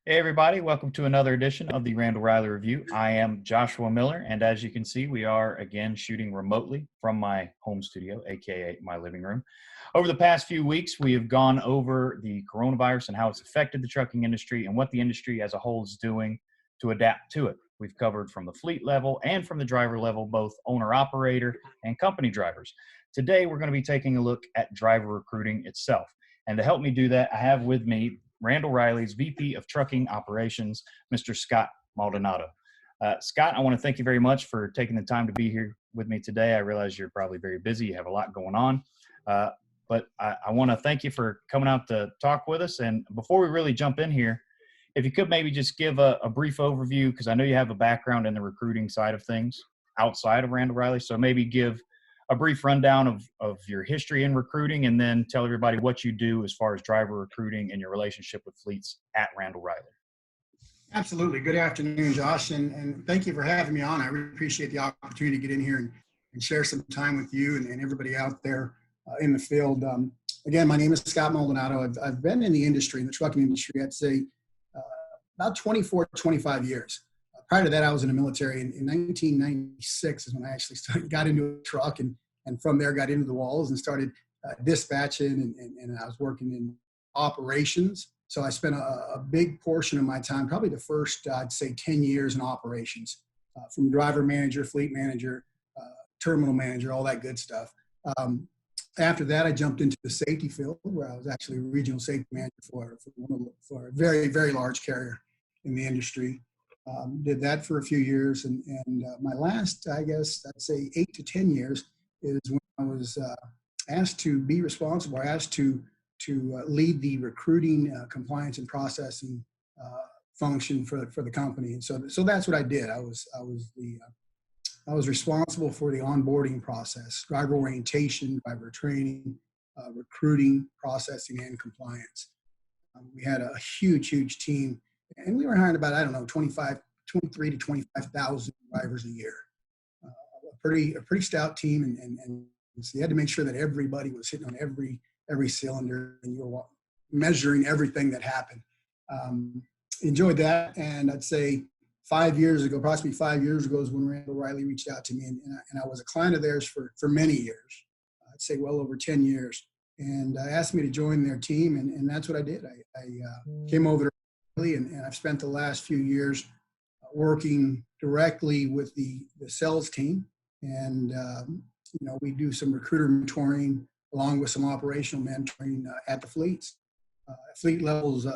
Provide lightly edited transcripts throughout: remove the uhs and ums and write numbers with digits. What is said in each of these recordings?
Hey everybody, welcome to another edition of the Randall-Reilly Review. I am Joshua Miller, and as you can see, we are again shooting remotely from my home studio, aka my living room. Over the past few weeks, we have gone over the coronavirus and how it's affected the trucking industry and what the industry as a whole is doing to adapt to it. We've covered from the fleet level and from the driver level, both owner-operator and company drivers. Today, we're going to be taking a look at driver recruiting itself. And to help me do that, I have with me Randall-Reilly's VP of Trucking Operations, Mr. Scott Maldonado. Scott, I want to thank you very much for taking the time to be here with me today. I realize you're probably very busy. You have a lot going on. But I want to thank you for coming out to talk with us. And before we really jump in here, if you could maybe just give a brief overview, because I know you have a background in the recruiting side of things outside of Randall-Reilly. So maybe give a brief rundown of your history in recruiting, and then tell everybody what you do as far as driver recruiting and your relationship with fleets at Randall-Reilly. Absolutely. Good afternoon, Josh, and thank you for having me on. I really appreciate the opportunity to get in here and share some time with you and everybody out there in the field. Again, my name is Scott Maldonado. I've been in the industry, in the trucking industry, I'd say about 24, 25 years. Prior to that, I was in the military. In 1996 is when I actually got into a truck, and from there got into the walls and started dispatching, and I was working in operations. So I spent a big portion of my time, probably the first, I'd say 10 years in operations, from driver manager, fleet manager, terminal manager, all that good stuff. After that, I jumped into the safety field, where I was actually regional safety manager for a very, very large carrier in the industry. Did that for a few years, and my last, I guess, I'd say 8 to 10 years is when I was asked to be responsible, asked to lead the recruiting, compliance, and processing function for the company. And so that's what I did. I was responsible for the onboarding process, driver orientation, driver training, recruiting, processing, and compliance. We had a huge team. And we were hiring about, 23 to 25,000 drivers a year. A pretty stout team, and so you had to make sure that everybody was hitting on every cylinder, and you were measuring everything that happened. Enjoyed that, and I'd say 5 years ago, approximately 5 years ago, is when Randall-Reilly reached out to me, and I was a client of theirs for many years. I'd say well over 10 years, and asked me to join their team, and that's what I did. I came over to and I've spent the last few years working directly with the sales team, and we do some recruiter mentoring along with some operational mentoring at the fleets. Fleet levels,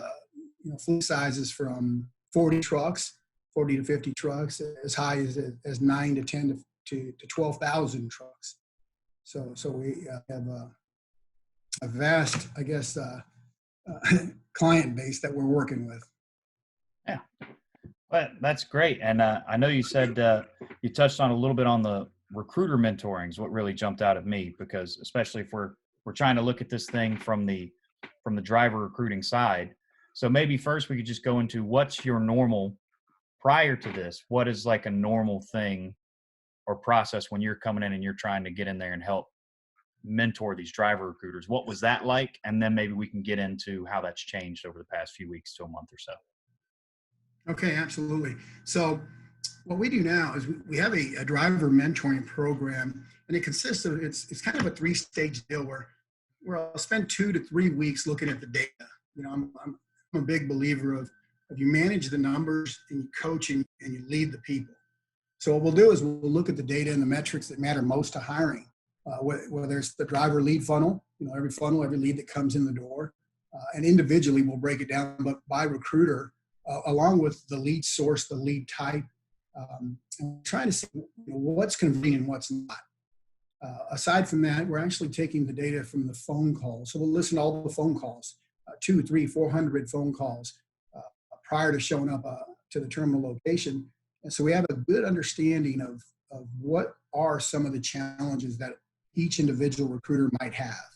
fleet sizes from 40 to 50 trucks, as high as 9 to 10 to 12,000 trucks. So we have a vast, I guess, client base that we're working with. Yeah, well, that's great. And I know you said you touched on a little bit on the recruiter mentoring is what really jumped out at me, because especially if we're trying to look at this thing from the driver recruiting side. So maybe first we could just go into what's your normal prior to this. What is like a normal thing or process when you're coming in and you're trying to get in there and help mentor these driver recruiters? What was that like? And then maybe we can get into how that's changed over the past few weeks to a month or so. Okay, absolutely. So what we do now is we have a driver mentoring program, and it consists of, it's kind of a 3-stage deal where I'll spend 2 to 3 weeks looking at the data. I'm a big believer of you manage the numbers and you coach and you lead the people. So what we'll do is we'll look at the data and the metrics that matter most to hiring, whether it's the driver lead funnel, every lead that comes in the door, and individually we'll break it down, but by recruiter, along with the lead source, the lead type, and trying to see what's convenient and what's not. Aside from that, we're actually taking the data from the phone calls. So we'll listen to all the phone calls, 200, 300, 400 phone calls prior to showing up to the terminal location. And so we have a good understanding of what are some of the challenges that each individual recruiter might have.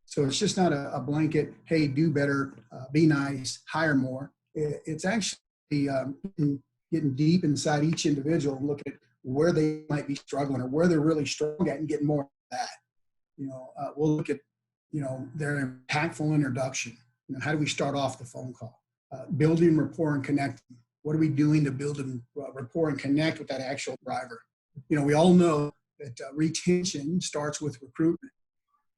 So it's just not a blanket, hey, do better, be nice, hire more. It's actually getting deep inside each individual and looking at where they might be struggling or where they're really strong at and getting more of that. We'll look at, their impactful introduction. How do we start off the phone call? building rapport and connecting. What are we doing to build rapport and connect with that actual driver? We all know that retention starts with recruitment.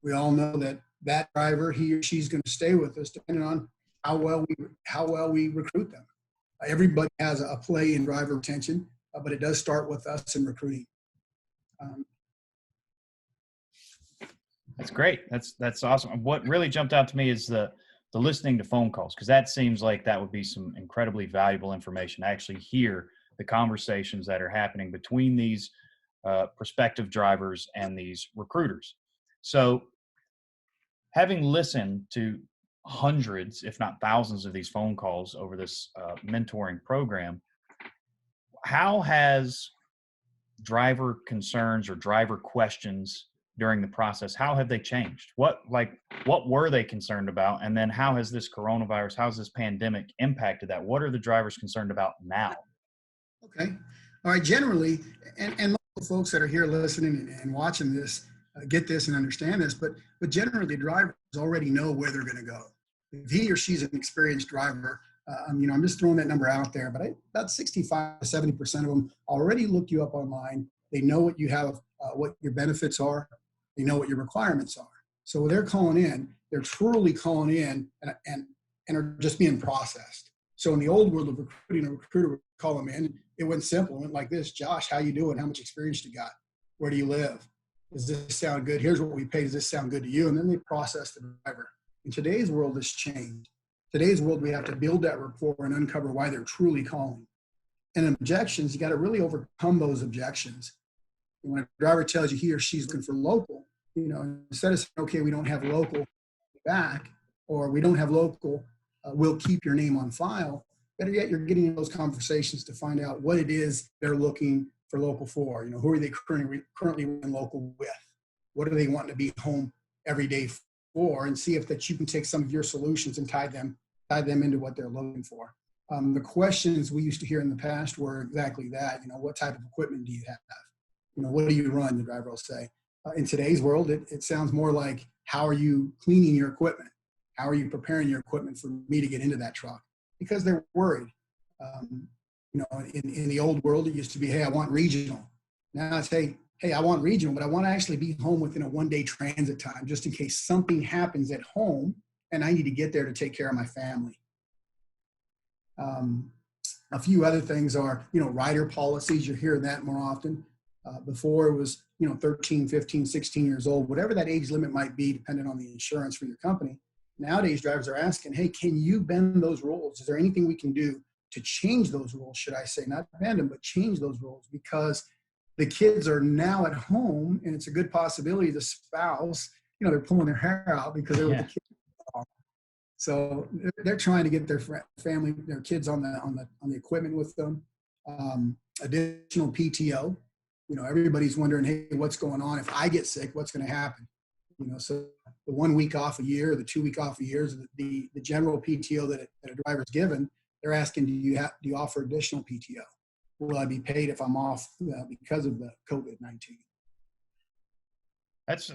We all know that that driver, he or she's going to stay with us depending on how well we recruit them. Everybody has a play in driver retention, but it does start with us in recruiting. That's great. That's awesome. What really jumped out to me is the listening to phone calls, because that seems like that would be some incredibly valuable information to actually hear the conversations that are happening between these prospective drivers and these recruiters. So having listened to hundreds, if not thousands of these phone calls over this mentoring program, how has driver concerns or driver questions during the process, how have they changed? What were they concerned about? And then how has this coronavirus, how has this pandemic impacted that? What are the drivers concerned about now? Okay. All right. Generally, and most folks that are here listening and watching this get this and understand this, but generally drivers already know where they're going to go. If he or she's an experienced driver, I'm just throwing that number out there, but about 65 to 70% of them already looked you up online. They know what you have, what your benefits are. They know what your requirements are. So they're calling in, they're truly calling in and are just being processed. So in the old world of recruiting, a recruiter would call them in. It went simple. It went like this: Josh, how you doing? How much experience you got? Where do you live? Does this sound good? Here's what we pay. Does this sound good to you? And then they process the driver. In today's world, it's changed. Today's world, we have to build that rapport and uncover why they're truly calling. And objections, you got to really overcome those objections. When a driver tells you he or she's looking for local, instead of saying, okay, we don't have local back, or we don't have local, we'll keep your name on file. Better yet, you're getting in those conversations to find out what it is they're looking for local for. Who are they currently in local with? What are they wanting to be home every day for? And see if that you can take some of your solutions and tie them into what they're looking for. The questions we used to hear in the past were exactly that. What type of equipment do you have? What do you run? The driver will say. In today's world, it sounds more like, how are you cleaning your equipment? How are you preparing your equipment for me to get into that truck? Because they're worried. In the old world, it used to be, hey, I want regional. Now it's, hey, I want regional, but I want to actually be home within a one-day transit time, just in case something happens at home and I need to get there to take care of my family. A few other things are, rider policies. You're hearing that more often. Before it was, 13, 15, 16 years old, whatever that age limit might be, depending on the insurance for your company. Nowadays, drivers are asking, hey, can you bend those rules? Is there anything we can do to change those rules, should I say? Not bend them, but change those rules, because the kids are now at home, and it's a good possibility the spouse, they're pulling their hair out because they're with the kids. So they're trying to get their family, their kids on the equipment with them. Additional PTO. Everybody's wondering, hey, what's going on? If I get sick, what's going to happen? So the 1 week off a year, the 2 week off a year, the general PTO that a driver's given, they're asking, do you offer additional PTO? Will I be paid if I'm off because of the COVID-19? That's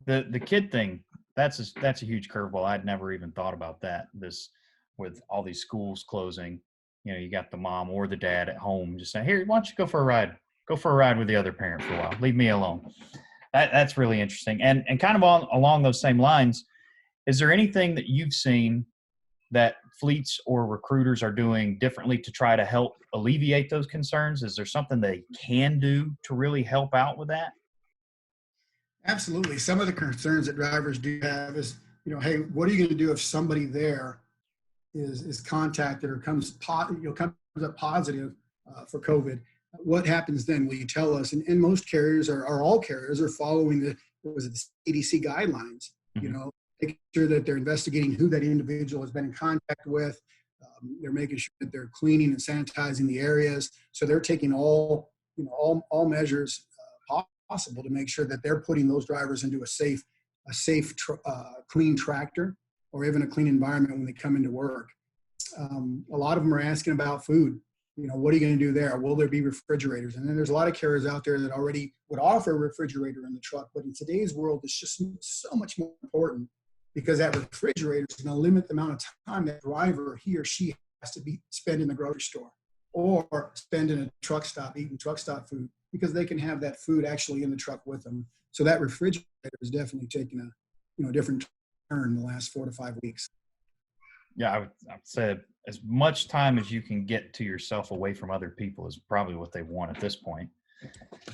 the kid thing. That's a huge curveball. I'd never even thought about that. This, with all these schools closing, you got the mom or the dad at home just saying, here, why don't you go for a ride? Go for a ride with the other parent for a while. Leave me alone. That's really interesting. And kind of along those same lines, is there anything that you've seen that fleets or recruiters are doing differently to try to help alleviate those concerns? Is there something they can do to really help out with that? Absolutely. Some of the concerns that drivers do have is, hey, what are you going to do if somebody there is contacted or comes up positive for COVID? What happens then? Will you tell us? And most carriers are all carriers are following the CDC guidelines. Mm-hmm. Making sure that they're investigating who that individual has been in contact with. They're making sure that they're cleaning and sanitizing the areas. So they're taking all measures possible to make sure that they're putting those drivers into a safe, clean tractor, or even a clean environment when they come into work. A lot of them are asking about food. What are you going to do there? Will there be refrigerators? And then there's a lot of carriers out there that already would offer a refrigerator in the truck. But in today's world, it's just so much more important because that refrigerator is going to limit the amount of time that driver, he or she, has to spend in the grocery store or spend in a truck stop eating truck stop food, because they can have that food actually in the truck with them. So that refrigerator is definitely taking a different turn in the last 4 to 5 weeks. Yeah, I would say as much time as you can get to yourself away from other people is probably what they want at this point.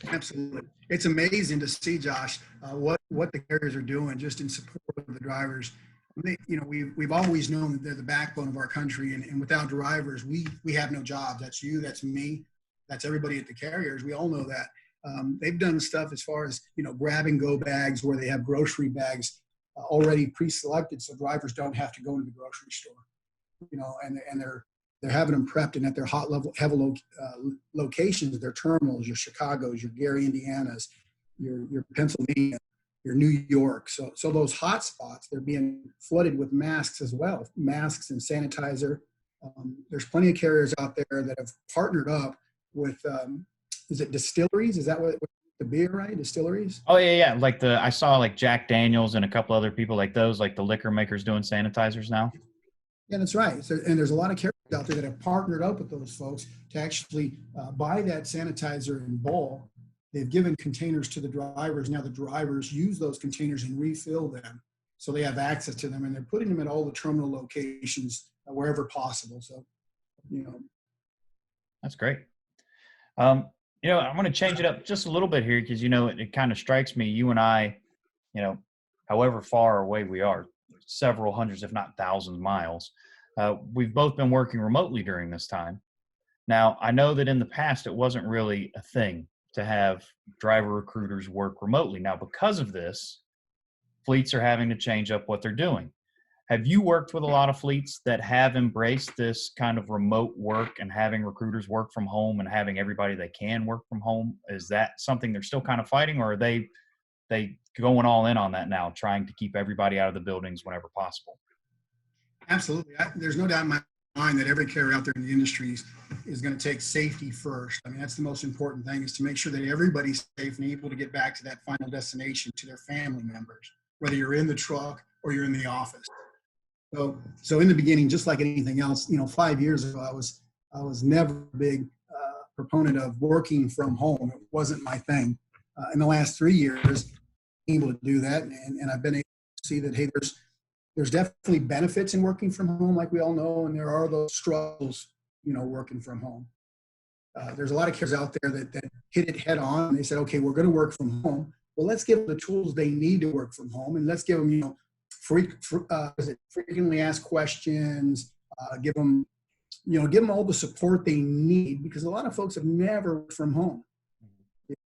Absolutely. It's amazing to see, Josh, what the carriers are doing just in support of the drivers. We've always known that they're the backbone of our country, and without drivers, we have no jobs. That's you, that's me, that's everybody at the carriers. We all know that. They've done stuff as far as, grab and go bags where they have grocery bags already pre-selected, so drivers don't have to go into the grocery store. And they're having them prepped, and at their heavy locations, their terminals, your Chicago's, your Gary, Indiana's, your Pennsylvania, your New York. So those hot spots, they're being flooded with masks as well, masks and sanitizer. There's plenty of carriers out there that have partnered up with, is it distilleries? Is that what the beer, right? Distilleries? Oh yeah. Like I saw like Jack Daniels and a couple other people like those, like the liquor makers doing sanitizers now. Yeah, that's right. So, and there's a lot of carriers out there that have partnered up with those folks to actually buy that sanitizer in bulk. They've given containers to the drivers. Now the drivers use those containers and refill them, so they have access to them, and they're putting them at all the terminal locations wherever possible. So, That's great. I'm going to change it up just a little bit here because, it kind of strikes me, you and I, however far away we are, several hundreds, if not thousands miles, we've both been working remotely during this time. Now, I know that in the past, it wasn't really a thing to have driver recruiters work remotely. Now, because of this, fleets are having to change up what they're doing. Have you worked with a lot of fleets that have embraced this kind of remote work and having recruiters work from home and having everybody that can work from home? Is that something they're still kind of fighting, or are they going all in on that now, trying to keep everybody out of the buildings whenever possible? Absolutely. There's no doubt in my mind that every carrier out there in the industry is going to take safety first. I mean, that's the most important thing, is to make sure that everybody's safe and able to get back to that final destination, to their family members, whether you're in the truck or you're in the office. So in the beginning, just like anything else, 5 years ago, I was never a big proponent of working from home. It wasn't my thing. In the last 3 years, I'm able to do that, and I've been able to see that, hey, there's definitely benefits in working from home, like we all know, and there are those struggles, working from home. There's a lot of carriers out there that hit it head on, and they said, okay, we're going to work from home. Well, let's give them the tools they need to work from home, and let's give them, frequently asked questions, give them all the support they need, because a lot of folks have never worked from home.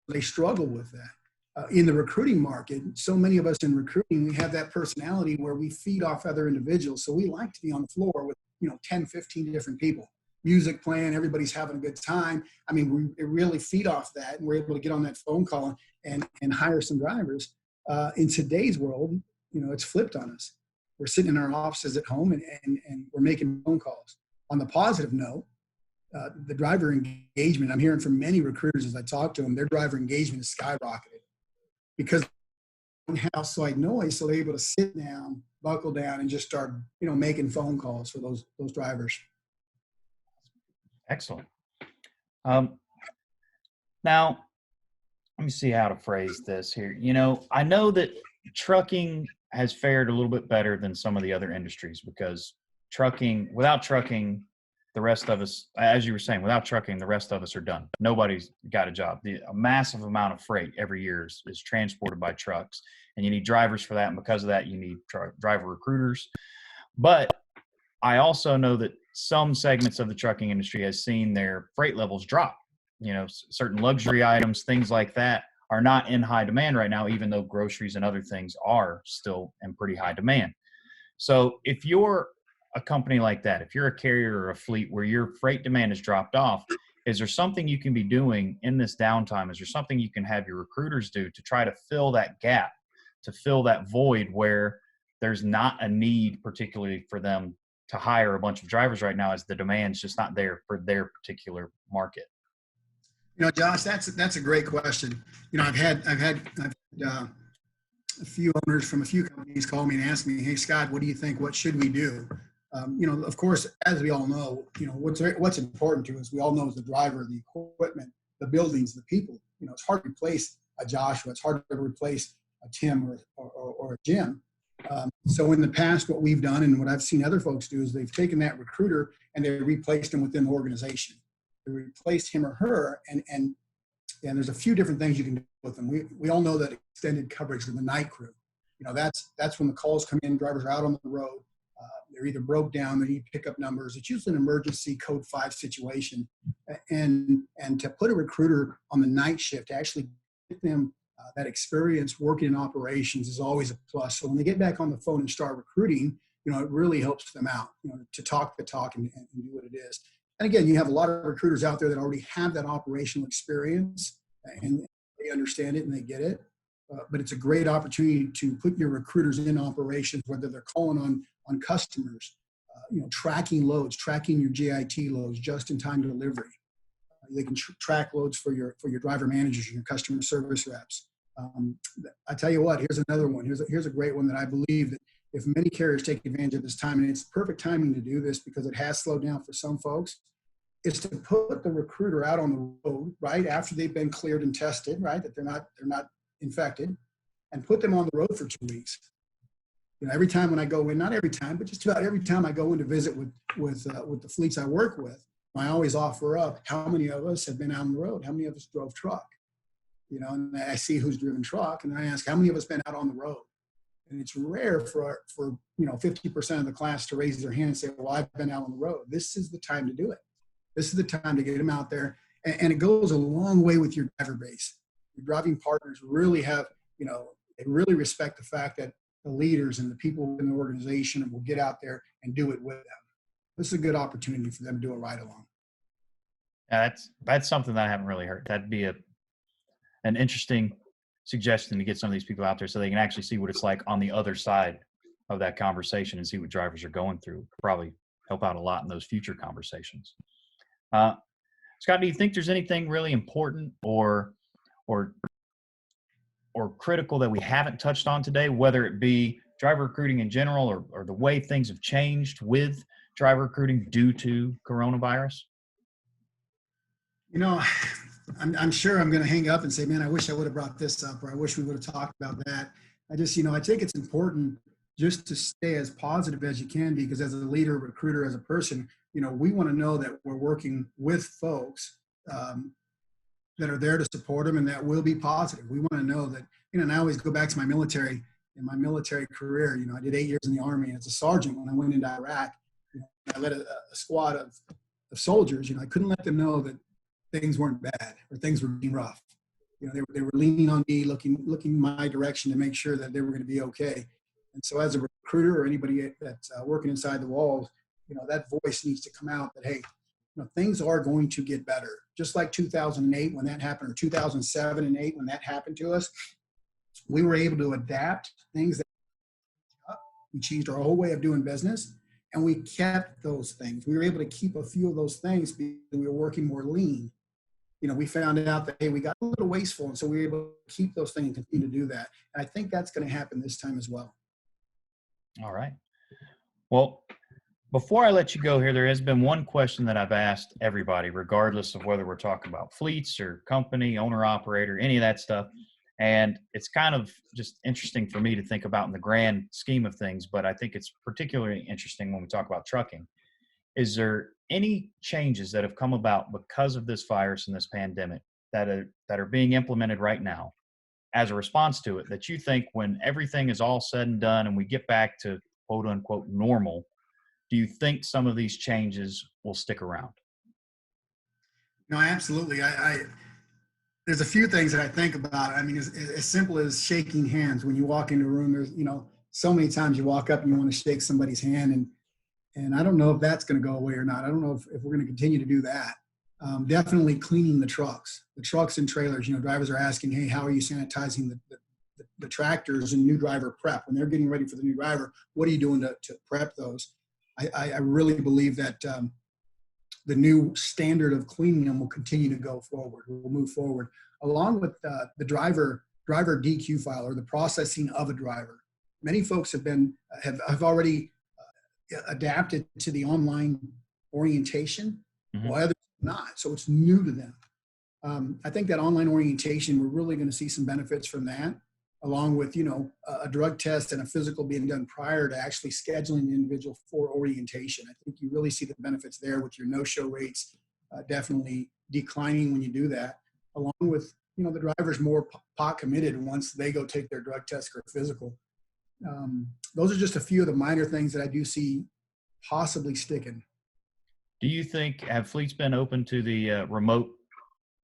They struggle with that. In the recruiting market, so many of us in recruiting, we have that personality where we feed off other individuals. So we like to be on the floor with, 10, 15 different people, music playing, everybody's having a good time. I mean, we really feed off that, and we're able to get on that phone call and hire some drivers. In today's world, it's flipped on us. We're sitting in our offices at home and we're making phone calls. On the positive note, the driver engagement, I'm hearing from many recruiters as I talk to them, their driver engagement is skyrocketed because they don't have outside noise, so they're able to sit down, buckle down, and just start, making phone calls for those drivers. Excellent. Now, let me see how to phrase this here. I know that trucking has fared a little bit better than some of the other industries, because without trucking, the rest of us, as you were saying, without trucking, the rest of us are done. Nobody's got a job. A massive amount of freight every year is transported by trucks, and you need drivers for that. And because of that, you need driver recruiters. But I also know that some segments of the trucking industry has seen their freight levels drop. Certain luxury items, things like that, are not in high demand right now, even though groceries and other things are still in pretty high demand. So if you're a company like that, if you're a carrier or a fleet where your freight demand has dropped off, is there something you can be doing in this downtime? Is there something you can have your recruiters do to try to fill that gap, to fill that void where there's not a need particularly for them to hire a bunch of drivers right now, as the demand's just not there for their particular market? Josh, that's a great question. I've had a few owners from a few companies call me and ask me, "Hey, Scott, what do you think? What should we do?" Of course, as we all know, what's important to us. We all know is the driver, the equipment, the buildings, the people. It's hard to replace a Joshua. It's hard to replace a Tim or a Jim. So in the past, what we've done and what I've seen other folks do is they've taken that recruiter and they replaced him within the organization. They replaced him or her, and there's a few different things you can do with them. We all know that extended coverage of the night crew. That's when the calls come in, drivers are out on the road. They're either broke down, they need pickup numbers. It's usually an emergency code 5 situation. And to put a recruiter on the night shift, to actually get them that experience working in operations is always a plus. So when they get back on the phone and start recruiting, it really helps them out, to talk the talk and do what it is. And again, you have a lot of recruiters out there that already have that operational experience and they understand it and they get it. But it's a great opportunity to put your recruiters in operations, whether they're calling on customers, tracking loads, tracking your JIT loads, just-in-time delivery. They can track loads for your driver managers and your customer service reps. I tell you what, here's another one. Here's a great one that I believe that if many carriers take advantage of this time, and it's perfect timing to do this because it has slowed down for some folks, is to put the recruiter out on the road right after they've been cleared and tested, right, that they're not infected, and put them on the road for 2 weeks. Every time when I go in, not every time, but just about every time I go in to visit with the fleets I work with, I always offer up how many of us have been out on the road, how many of us drove truck, and I see who's driven truck, and I ask how many of us been out on the road. And it's rare for 50% of the class to raise their hand and say, well, I've been out on the road. This is the time to do it. This is the time to get them out there. And it goes a long way with your driver base. Your driving partners really have, they really respect the fact that the leaders and the people in the organization will get out there and do it with them. This is a good opportunity for them to do it right along. That's something that I haven't really heard. That'd be an interesting suggestion to get some of these people out there so they can actually see what it's like on the other side of that conversation and see what drivers are going through. Probably help out a lot in those future conversations. Scott, do you think there's anything really important or critical that we haven't touched on today, whether it be driver recruiting in general or the way things have changed with driver recruiting due to coronavirus? I'm sure I'm going to hang up and say, man, I wish I would have brought this up, or I wish we would have talked about that. I think it's important just to stay as positive as you can, because as a leader, recruiter, as a person, we want to know that we're working with folks that are there to support them and that will be positive. We want to know that, and I always go back to my military. In my military career, I did 8 years in the Army as a sergeant. When I went into Iraq, I led a squad of soldiers. I couldn't let them know that things weren't bad or things were being rough. They were leaning on me, looking my direction to make sure that they were going to be okay. And so as a recruiter or anybody that's working inside the walls, that voice needs to come out that, hey, things are going to get better. Just like 2008 when that happened, or 2007 and 8 when that happened to us, we were able to adapt things. We changed our whole way of doing business, and we kept those things. We were able to keep a few of those things because we were working more lean. We found out that, hey, we got a little wasteful, and so we were able to keep those things and continue to do that. And I think that's going to happen this time as well. All right. Well, before I let you go here, there has been one question that I've asked everybody, regardless of whether we're talking about fleets or company, owner, operator, any of that stuff. And it's kind of just interesting for me to think about in the grand scheme of things, but I think it's particularly interesting when we talk about trucking. Is there any changes that have come about because of this virus and this pandemic that are being implemented right now as a response to it that you think when everything is all said and done and we get back to quote unquote normal, do you think some of these changes will stick around? No, absolutely. There's a few things that I think about. I mean, as simple as shaking hands. When you walk into a room, there's, so many times you walk up and you want to shake somebody's hand. And I don't know if that's going to go away or not. I don't know if we're going to continue to do that. Definitely cleaning the trucks and trailers. Drivers are asking, hey, how are you sanitizing the tractors and new driver prep? When they're getting ready for the new driver, what are you doing to prep those? I really believe that the new standard of cleaning them will continue to go forward. We'll move forward. Along with the driver driver DQ file or the processing of a driver. Many folks have already adapted to the online orientation, Mm-hmm. while others have not. So it's new to them. I think that online orientation, we're really going to see some benefits from that, along with, a drug test and a physical being done prior to actually scheduling the individual for orientation. I think you really see the benefits there with your no-show rates definitely declining when you do that, along with, the driver's more pot committed once they go take their drug test or physical. Those are just a few of the minor things that I do see possibly sticking. Do you think, have fleets been open to the remote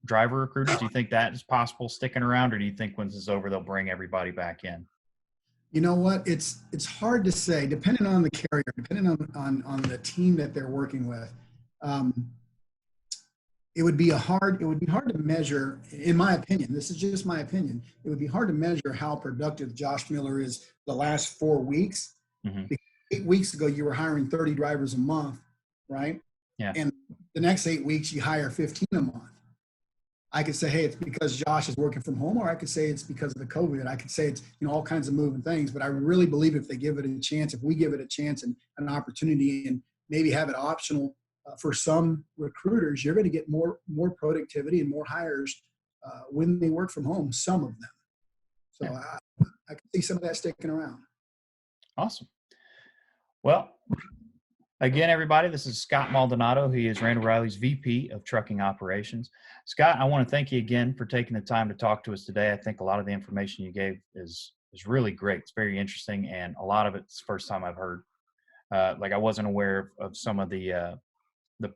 driver recruiters? Do you think that is possible sticking around, or do you think once it's over, they'll bring everybody back in? You know what? It's hard to say, depending on the carrier, depending on the team that they're working with. It would be hard to measure, in my opinion. This is just my opinion. It would be hard to measure how productive Josh Miller is the last 4 weeks. Mm-hmm. 8 weeks ago, you were hiring 30 drivers a month, right? Yeah. And the next 8 weeks, you hire 15 a month. I could say, hey, it's because Josh is working from home, or I could say it's because of the COVID. I could say it's, all kinds of moving things. But I really believe if they give it a chance, if we give it a chance and an opportunity, and maybe have it optional for some recruiters, you're going to get more productivity and more hires when they work from home, some of them. So yeah. I can see some of that sticking around. Awesome. Well, again, everybody, this is Scott Maldonado. He is Randall-Reilly's VP of Trucking Operations. Scott, I want to thank you again for taking the time to talk to us today. I think a lot of the information you gave is really great. It's very interesting, and a lot of it's the first time I've heard. Like I wasn't aware of some of the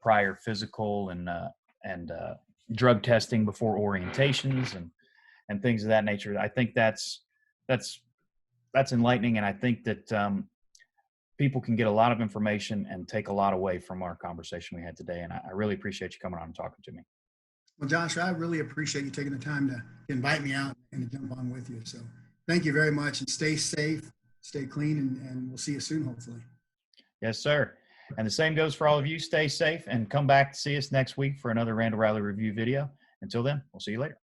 prior physical and drug testing before orientations and things of that nature. I think that's enlightening, and I think that people can get a lot of information and take a lot away from our conversation we had today. And I really appreciate you coming on and talking to me. Well, Josh, I really appreciate you taking the time to invite me out and to jump on with you. So thank you very much, and stay safe, stay clean, and we'll see you soon, hopefully. Yes, sir. And the same goes for all of you. Stay safe and come back to see us next week for another Randall-Reilly Review video. Until then, we'll see you later.